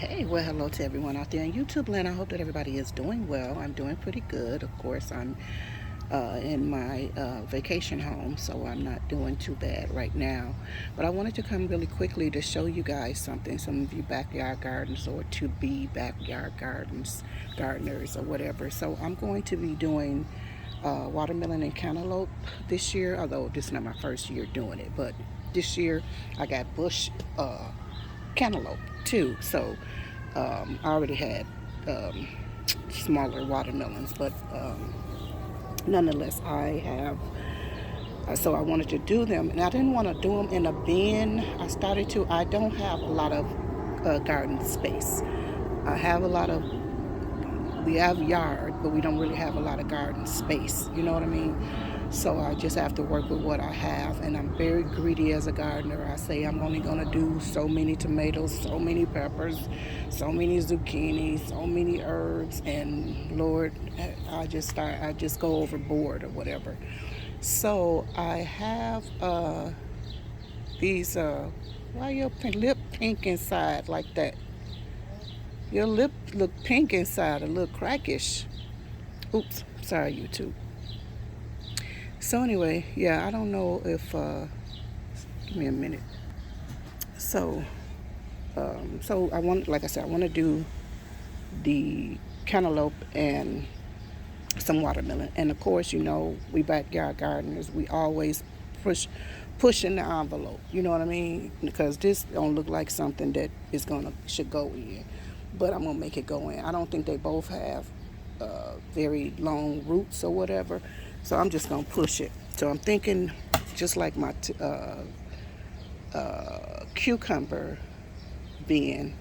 Hey, well, hello to everyone out there in YouTube land. I hope that everybody is doing well. I'm doing pretty good. Of course, I'm in my vacation home, so I'm not doing too bad right now. But I wanted to come really quickly to show you guys something. Some of you backyard gardens or to be backyard gardeners or whatever. So I'm going to be doing watermelon and cantaloupe this year, although this is not my first year doing it. But this year I got bush cantaloupe too. So I already had um, smaller watermelons, but nonetheless, I have. So I wanted to do them, and I didn't want to do them in a bin. I started to. I don't have a lot of garden space. I have a lot of we have yard, but we don't really have a lot of garden space. You know what I mean? So I just have to work with what I have, and I'm very greedy as a gardener. I say I'm only gonna do so many tomatoes, so many peppers, so many zucchini, so many herbs, and Lord, I just go overboard or whatever. So I have these. Why your lip pink inside like that? Your lip look pink inside, a little crackish. Oops, sorry, YouTube. So anyway, yeah, I don't know if. Give me a minute. So, so I want, like I said, I want to do the cantaloupe and some watermelon. And of course, we backyard gardeners. We always pushing the envelope. You know what I mean? Because this don't look like something that is gonna should go in, but I'm gonna make it go in. I don't think they both have very long roots or whatever, so I'm just gonna push it. So I'm thinking, just like my cucumber bin.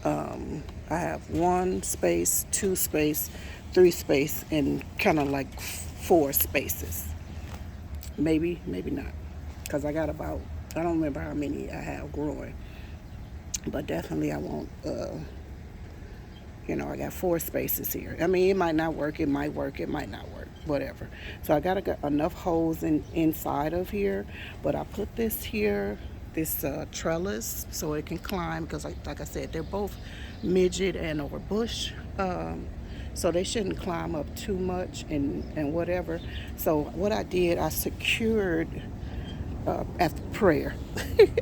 I have one space, two space, three space, and kind of like four spaces. Maybe not, because I got about, I don't remember how many I have growing, but definitely I want. I got four spaces here. I mean, it might not work, it might work, it might not work, whatever. So I got enough holes inside of here, but I put this here, this trellis, so it can climb, because like I said, they're both midget and over bush. So they shouldn't climb up too much and whatever. So what I did, I secured after prayer.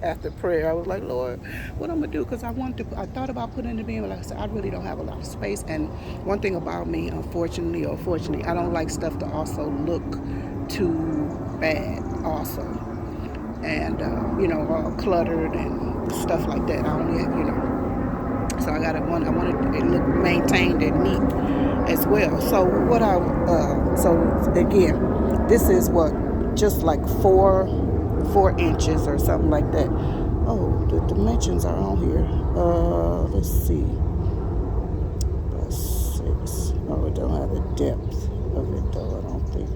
After prayer, I was like, Lord, what I'm gonna do? Because I thought about putting it in the bin, but like I said, I really don't have a lot of space. And one thing about me, unfortunately or fortunately, I don't like stuff to also look too bad, also, and all cluttered and stuff like that. I only so I got it one. I wanted it look maintained and neat as well. So so again, this is what, just like 4 inches or something like that. Oh, the dimensions are on here. Let's see. That's 6. Oh, it don't have the depth of it though. I don't think.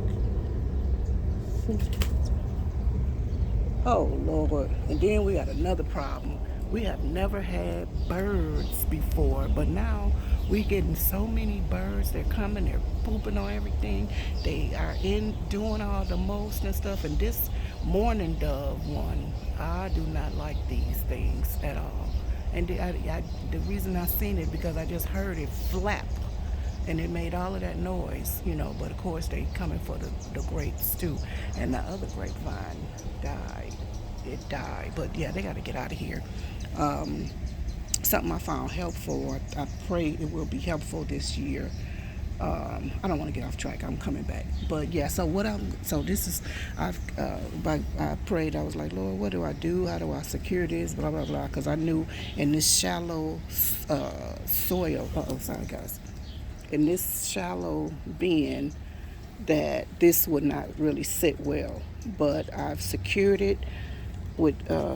Oh Lord! And then we got another problem. We have never had birds before, but now we getting so many birds. They're coming, they're pooping on everything. They are in doing all the most and stuff. And this mourning dove one, I do not like these things at all. And the reason I seen it, because I just heard it flap, and it made all of that noise, but of course they coming for the grapes too. And the other grapevine died. It died. But yeah, they got to get out of here. Something I found helpful, I pray it will be helpful this year. I don't want to get off track. I'm coming back, but yeah. So this is, I prayed. I was like, Lord, what do I do? How do I secure this? Blah blah blah. Because I knew in this shallow soil. Oh, sorry guys. In this shallow bin, that this would not really sit well. But I've secured it with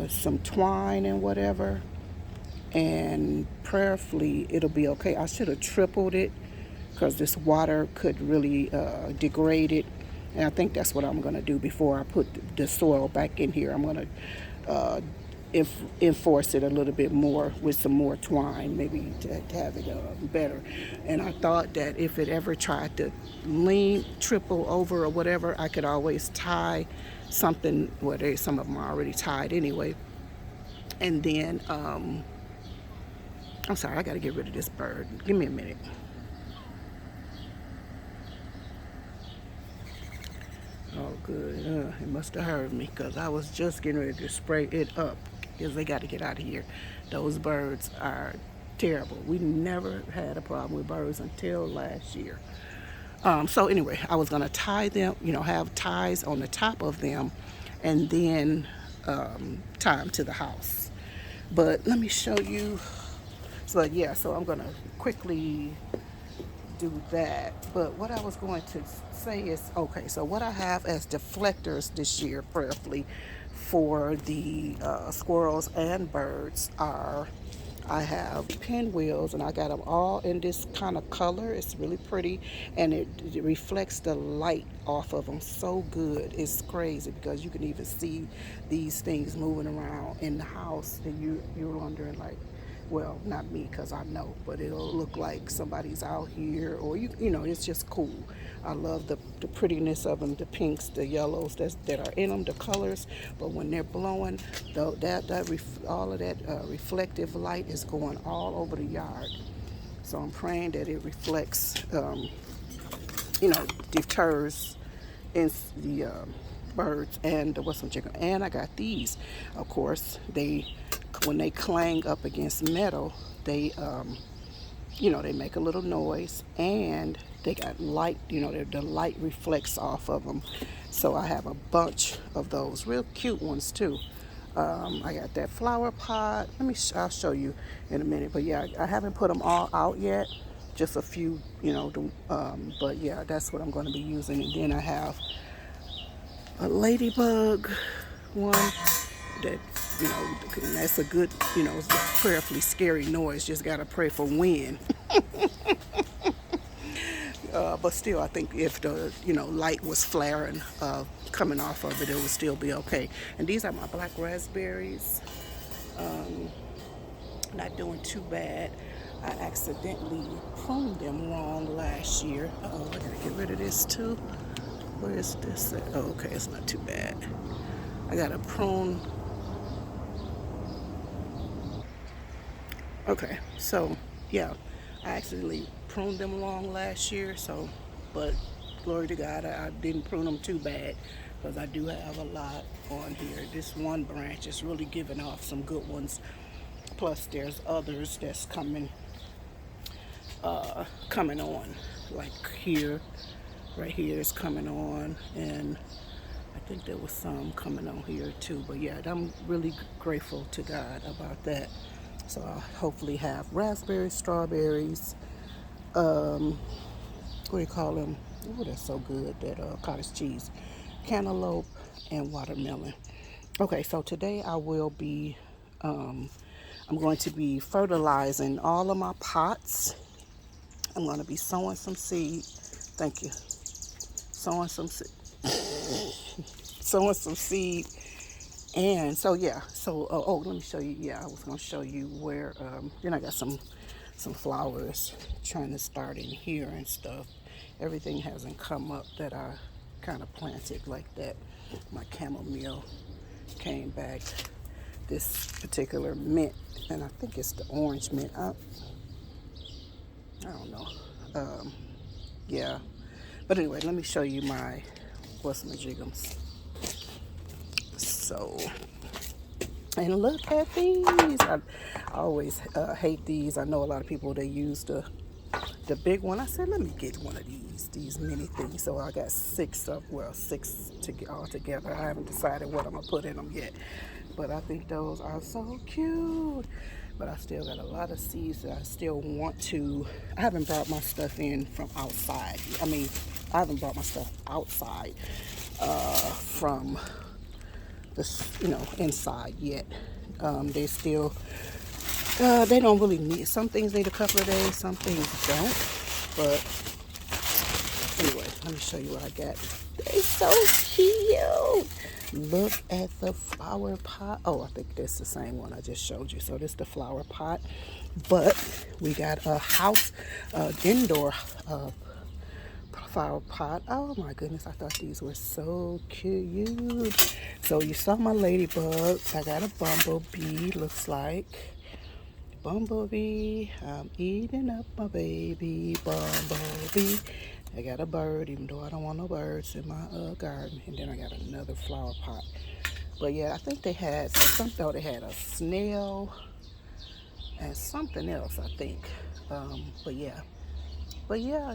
some twine and whatever, and prayerfully it'll be okay. I should have tripled it, because this water could really degrade it, and I think that's what I'm going to do before I put the soil back in here. I'm going to enforce it a little bit more with some more twine, maybe to have it better. And I thought that if it ever tried to triple over or whatever, I could always tie something. Well, some of them are already tied anyway, and then I'm sorry, I gotta get rid of this bird. Give me a minute. Oh, good. It must have heard me because I was just getting ready to spray it up because they got to get out of here. Those birds are terrible. We never had a problem with birds until last year. So anyway, I was gonna tie them, have ties on the top of them, and then tie them to the house. But let me show you. So yeah, so I'm gonna quickly do that. But what I was going to say is, okay, so what I have as deflectors this year, prayerfully, for the squirrels and birds are, I have pinwheels, and I got them all in this kind of color. It's really pretty, and it reflects the light off of them so good. It's crazy because you can even see these things moving around in the house, and you're wondering like, well, not me because I know, but it'll look like somebody's out here, or it's just cool. I love the prettiness of them, the pinks, the yellows that are in them, the colors. But when they're blowing, all of that reflective light is going all over the yard. So I'm praying that it reflects, deters in the birds and the what's chicken. And I got these. Of course, when they clang up against metal, they make a little noise, and they got light. The light reflects off of them. So I have a bunch of those, real cute ones too. I got that flower pot. I'll show you in a minute. But yeah, I haven't put them all out yet. Just a few, but yeah, that's what I'm going to be using. And then I have a ladybug one that, that's a good, it's a prayerfully scary noise. Just got to pray for wind. But still, I think if the, light was flaring, coming off of it, it would still be okay. And these are my black raspberries. Not doing too bad. I accidentally pruned them wrong last year. Oh, I gotta get rid of this too. Where is this at? Oh, okay, it's not too bad. I got to prune. Okay, so yeah, I accidentally pruned them wrong last year. So, but glory to God, I didn't prune them too bad because I do have a lot on here. This one branch is really giving off some good ones. Plus, there's others that's coming on, like here. Right here is coming on, and I think there was some coming on here too. But yeah, I'm really grateful to God about that. So I'll hopefully have raspberries, strawberries, what do you call them? Oh, that's so good, that cottage cheese, cantaloupe, and watermelon. Okay, so today I will be, I'm going to be fertilizing all of my pots. I'm going to be sowing some seed. Thank you. Sowing some sowing some seed. And so yeah, so let me show you. Yeah, I was gonna show you where. Then I got some flowers trying to start in here and stuff. Everything hasn't come up that I kind of planted like that. My chamomile came back. This particular mint, and I think it's the orange mint. I don't know. Yeah, but anyway, let me show you my what's my jiggums. So, and look at these. I always hate these. I know a lot of people, they use the big one. I said, let me get one of these mini things. So I got six all together. I haven't decided what I'm gonna put in them yet, but I think those are so cute. But I still got a lot of seeds that I still want to. I haven't brought my stuff in from outside. I haven't brought my stuff outside from inside yet. They still, they don't really need, some things need a couple of days, some things don't. But anyway, let me show you what I got. They're so cute. Look at the flower pot. Oh, I think that's the same one I just showed you. So this is the flower pot. But we got a house, indoor flower pot. Oh my goodness, I thought these were so cute. So you saw my ladybugs. I got a bumblebee, looks like. Bumblebee, I'm eating up my baby bumblebee. I got a bird, even though I don't want no birds in my garden. And then I got another flower pot. But yeah, I think they had something. They had a snail and something else, I think. But yeah,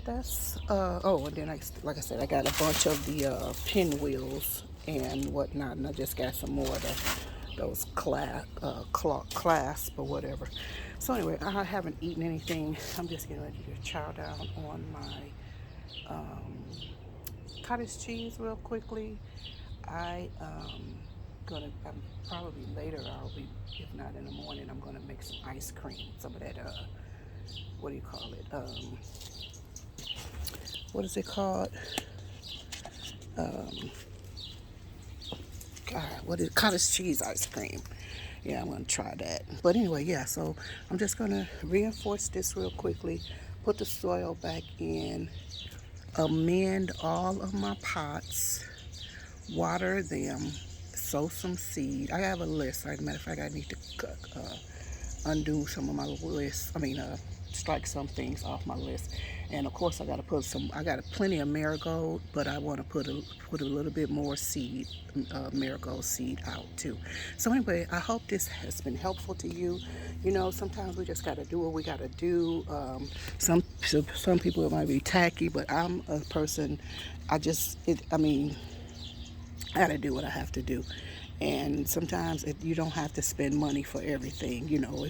that's oh, and then like I said, I got a bunch of the pinwheels and whatnot, and I just got some more of those clasp or whatever. So anyway, I haven't eaten anything. I'm just getting ready to chow down on my cottage cheese real quickly. I'm probably later. I'll be, if not in the morning, I'm gonna make some ice cream. Some of that what do you call it? What is it called? Um, God, what is cottage cheese ice cream? Yeah, I'm gonna try that. But anyway, yeah. So I'm just gonna reinforce this real quickly. Put the soil back in. Amend all of my pots. Water them. Sow some seed. I have a list. As a matter of fact, I need to undo some of my list. Strike some things off my list. And of course, I got to put some. I got plenty of marigold, but I want to put a little bit more seed, marigold seed out too. So anyway, I hope this has been helpful to you. You know, sometimes we just got to do what we got to do. Some people it might be tacky, but I'm a person. I gotta do what I have to do. And sometimes you don't have to spend money for everything. You know,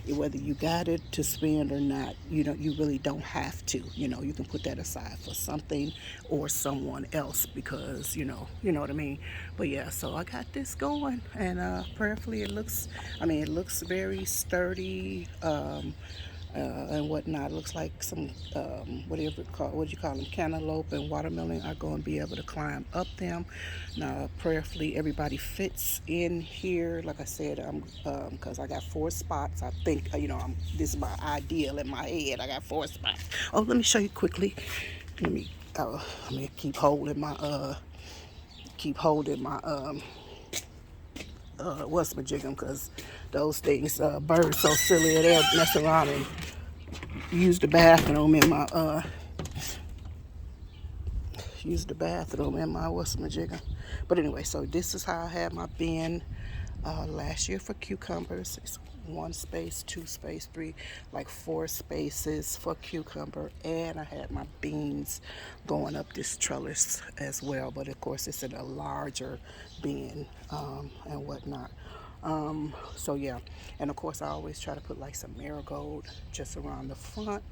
whether you got it to spend or not, you really don't have to. You know, you can put that aside for something or someone else because, you know what I mean? But yeah, so I got this going and prayerfully it looks very sturdy. And whatnot. It looks like some what do you call them? Cantaloupe and watermelon are going to be able to climb up them. Now, prayerfully, everybody fits in here. Like I said, because I got 4 spots. I think this is my ideal in my head. I got 4 spots. Oh, let me show you quickly. Let me let me keep holding my what's my jiggum because those things birds so silly they'll mess around and use the bathroom in my what's my jigger. But anyway, so this is how I had my bin last year for cucumbers. It's 1 space, 2 space, 3, like 4 spaces for cucumber, and I had my beans going up this trellis as well. But of course, it's in a larger bin and whatnot. So yeah, and of course I always try to put like some marigold just around the front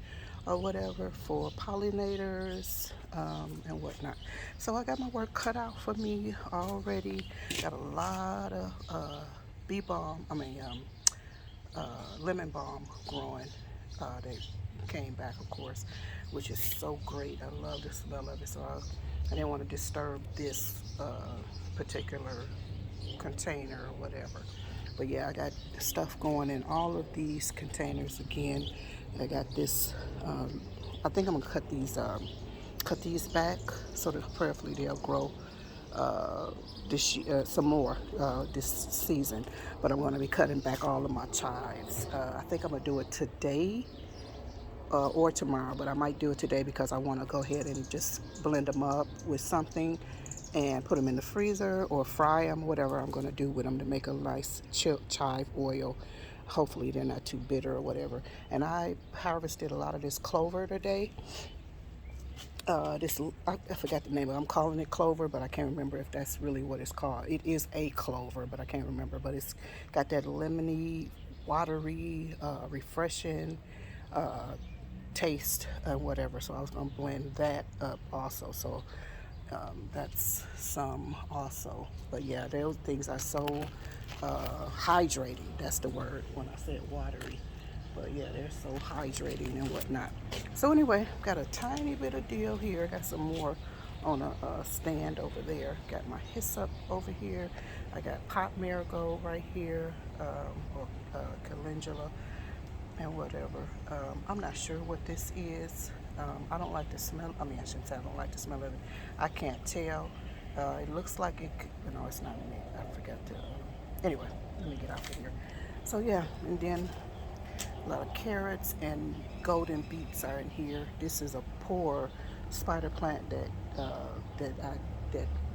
or whatever for pollinators and whatnot. So I got my work cut out for me already. Got a lot of bee balm, lemon balm growing. They came back, of course, which is so great. I love the smell of it. So I didn't want to disturb this particular container or whatever. But yeah, I got stuff going in all of these containers again. I got this. I think I'm gonna cut these back so that prayerfully they'll grow some more this season. But I'm going to be cutting back all of my chives. I think I'm going to do it today or tomorrow, but I might do it today because I want to go ahead and just blend them up with something and put them in the freezer or fry them, whatever I'm going to do with them to make a nice chive oil. Hopefully they're not too bitter or whatever. And I harvested a lot of this clover today. I forgot the name of it. I'm calling it clover, but I can't remember if that's really what it's called. It is a clover, but I can't remember. But it's got that lemony, watery, refreshing taste and whatever. So I was gonna blend that up also. So that's some also. But yeah, those things are so hydrating. That's the word when I said watery. But yeah, they're so hydrating and whatnot. So anyway, got a tiny bit of deal here. Got some more on a stand over there. Got my hyssop over here. I got pot marigold right here, or calendula and whatever. I'm not sure what this is. I don't like the smell. I shouldn't say I don't like the smell of it. I can't tell. It looks like it. No, it's not me. I forgot to. Anyway, let me get out of here. So yeah, and then A lot of carrots and golden beets are in here. This is a poor spider plant that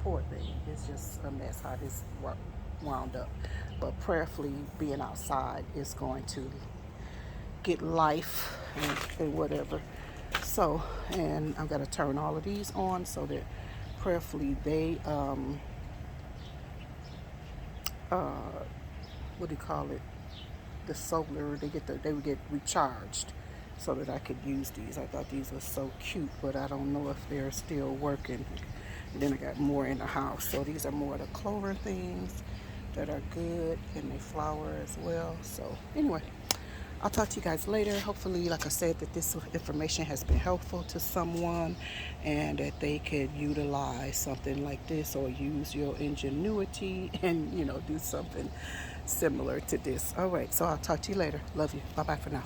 poor thing. It's just a mess how this wound up. But prayerfully, being outside is going to get life and whatever. So, and I'm gonna turn all of these on so that prayerfully they what do you call it? The solar, they would get recharged so that I could use these. I thought these were so cute, but I don't know if they're still working. And then I got more in the house. So these are more of the clover things that are good, and they flower as well. So anyway, I'll talk to you guys later. Hopefully, like I said, that this information has been helpful to someone and that they could utilize something like this or use your ingenuity and, do something similar to this. All right, so I'll talk to you later. Love you. Bye bye for now.